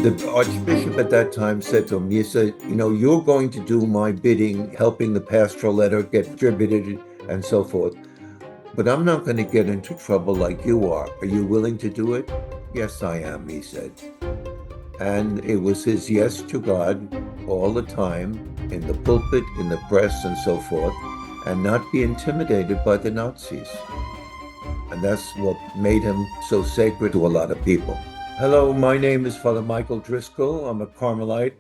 The Archbishop at that time said to him, he said, you're going to do my bidding, helping the pastoral letter get distributed and so forth. But I'm not going to get into trouble like you are. Are you willing to do it? Yes, I am, he said. And it was his yes to God all the time, in the pulpit, in the press, and so forth, and not be intimidated by the Nazis. And that's what made him so sacred to a lot of people. Hello, my name is Father Michael Driscoll. I'm a Carmelite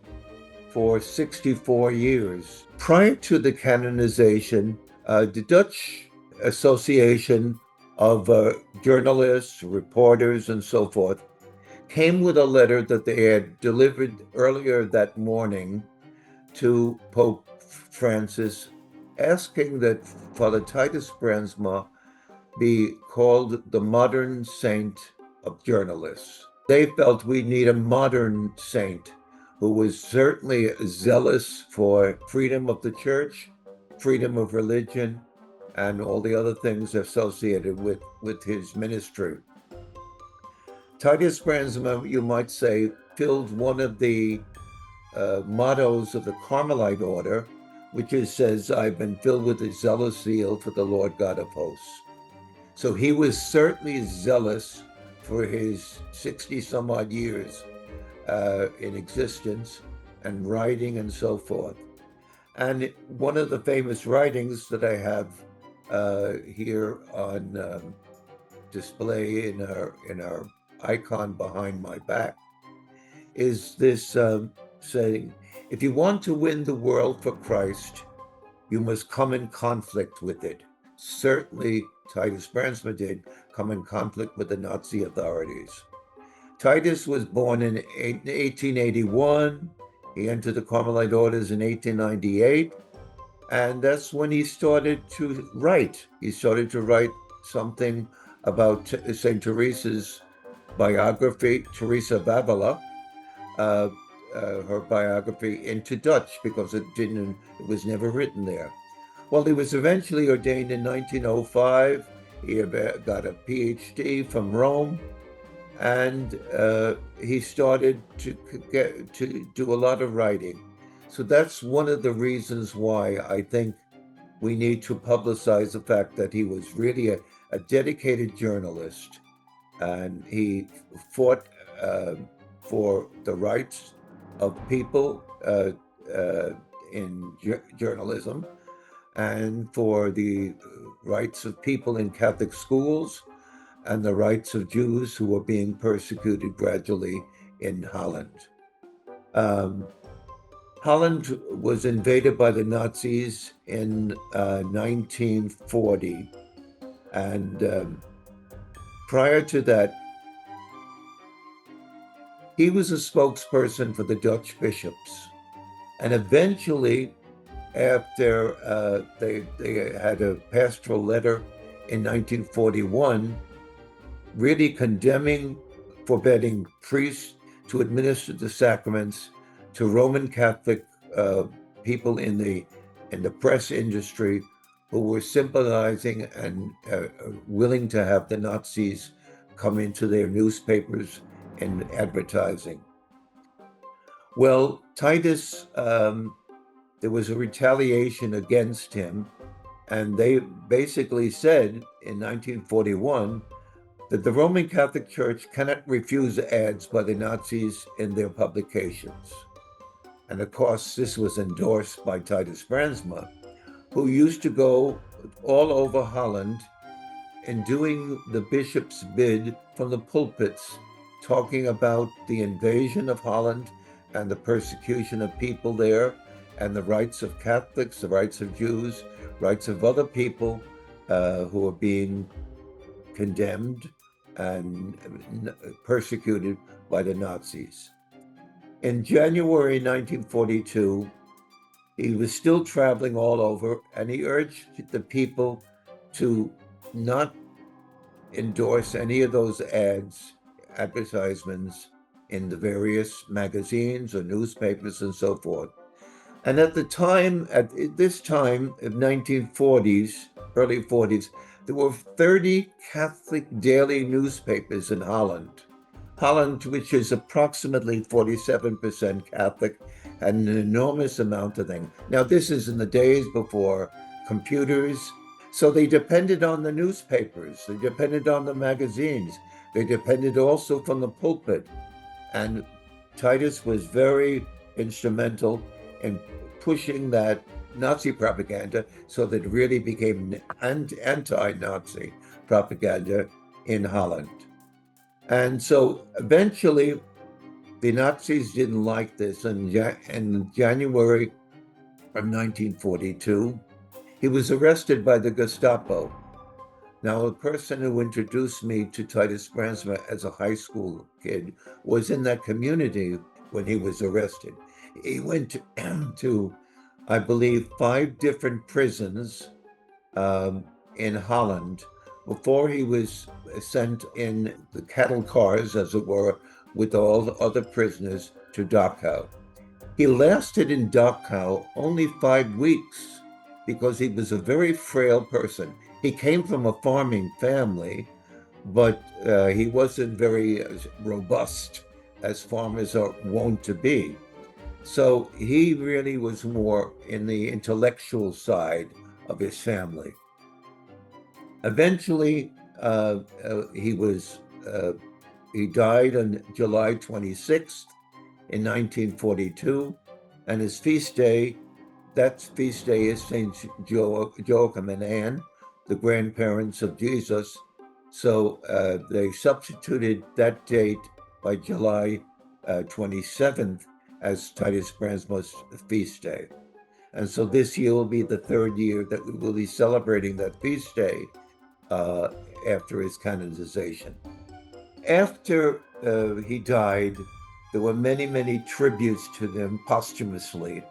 for 64 years. Prior to the canonization, the Dutch Association of Journalists, Reporters, and so forth came with a letter that they had delivered earlier that morning to Pope Francis, asking that Father Titus Brandsma be called the modern saint of journalists. They felt we need a modern saint who was certainly zealous for freedom of the church, freedom of religion, and all the other things associated with his ministry. Titus Brandsma, you might say, filled one of the mottos of the Carmelite order, which says, I've been filled with a zealous zeal for the Lord God of hosts. So he was certainly zealous for his 60-some-odd years in existence and writing and so forth. And one of the famous writings that I have here on display in our icon behind my back is this saying, if you want to win the world for Christ, you must come in conflict with it. Certainly, Titus Brandsma did come in conflict with the Nazi authorities. Titus was born in 1881. He entered the Carmelite orders in 1898. And that's when he started to write. He started to write something about St. Teresa's biography, Teresa of Avila, her biography into Dutch, because it was never written there. Well, he was eventually ordained in 1905. He got a PhD from Rome, and he started to do a lot of writing. So that's one of the reasons why I think we need to publicize the fact that he was really a dedicated journalist, and he fought for the rights of people in journalism, and for the rights of people in Catholic schools, and the rights of Jews who were being persecuted gradually in Holland. Holland was invaded by the Nazis in 1940, and prior to that, he was a spokesperson for the Dutch bishops. And eventually, after they had a pastoral letter in 1941, really forbidding priests to administer the sacraments to Roman Catholic people in the press industry who were sympathizing and willing to have the Nazis come into their newspapers and advertising. Well, Titus, there was a retaliation against him, and they basically said in 1941 that the Roman Catholic Church cannot refuse ads by the Nazis in their publications. And of course, this was endorsed by Titus Brandsma, who used to go all over Holland and doing the bishop's bid from the pulpits, talking about the invasion of Holland and the persecution of people there, and the rights of Catholics, the rights of Jews, rights of other people who are being condemned and persecuted by the Nazis. In January 1942, he was still traveling all over, and he urged the people to not endorse any of those advertisements in the various magazines or newspapers and so forth. And at this time of 1940s, early 40s, there were 30 Catholic daily newspapers in Holland. Holland, which is approximately 47% Catholic, had an enormous amount of things. Now, this is in the days before computers, so they depended on the newspapers, they depended on the magazines, they depended also from the pulpit. And Titus was very instrumental in pushing that Nazi propaganda so that it really became anti-Nazi propaganda in Holland. And so eventually the Nazis didn't like this. And in January of 1942, he was arrested by the Gestapo. Now, the person who introduced me to Titus Brandsma as a high school kid was in that community when he was arrested. He went to I believe, 5 different prisons in Holland before he was sent in the cattle cars, as it were, with all the other prisoners to Dachau. He lasted in Dachau only 5 weeks because he was a very frail person. He came from a farming family, but he wasn't very robust as farmers are wont to be. So he really was more in the intellectual side of his family. Eventually, he died on July 26th in 1942, and his feast day, that feast day is Saint Joachim and Anne, the grandparents of Jesus. So they substituted that date by July 27th as Titus Brandsma's feast day. And so this year will be the 3rd year that we will be celebrating that feast day after his canonization. After he died, there were many, many tributes to him posthumously,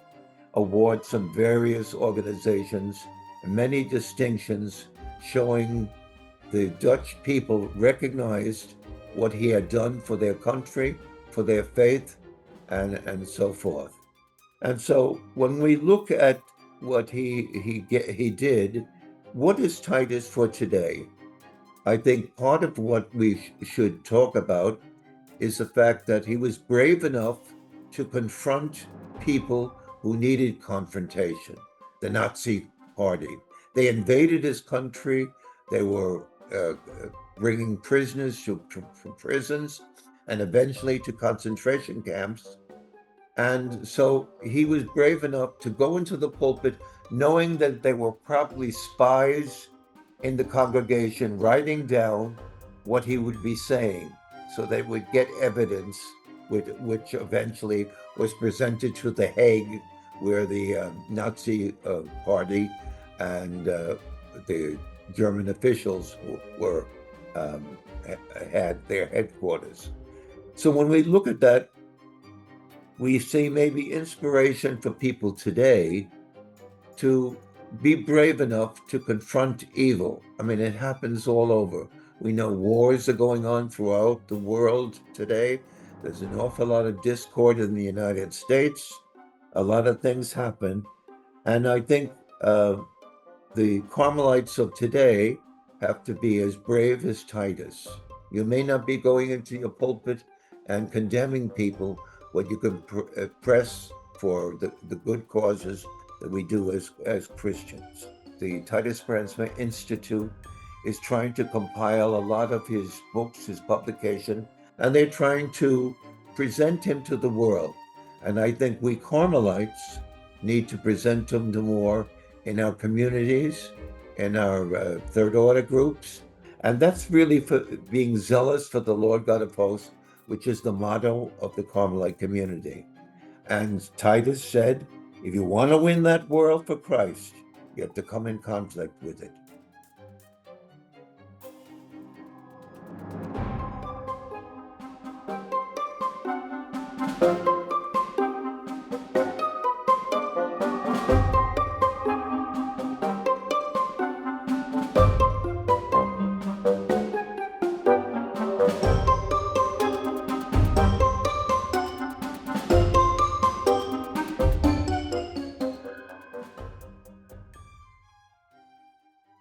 awards from various organizations, many distinctions showing the Dutch people recognized what he had done for their country, for their faith, and so forth. And so when we look at what he did, what is Titus for today? I think part of what we should talk about is the fact that he was brave enough to confront people who needed confrontation, the Nazi Party. They invaded his country. They were bringing prisoners to prisons and eventually to concentration camps. And so he was brave enough to go into the pulpit knowing that there were probably spies in the congregation writing down what he would be saying so they would get evidence which eventually was presented to The Hague, where the Nazi party and the German officials were had their headquarters. So when we look at that, we see maybe inspiration for people today to be brave enough to confront evil. I mean, it happens all over. We know wars are going on throughout the world today. There's an awful lot of discord in the United States. A lot of things happen. And I think the Carmelites of today have to be as brave as Titus. You may not be going into your pulpit and condemning people, but you can press for the good causes that we do as Christians. The Titus Brandsma Institute is trying to compile a lot of his books, his publication, and they're trying to present him to the world. And I think we Carmelites need to present him to more in our communities, in our third order groups. And that's really for being zealous for the Lord God of hosts, which is the motto of the Carmelite community. And Titus said, if you want to win that world for Christ, you have to come in conflict with it.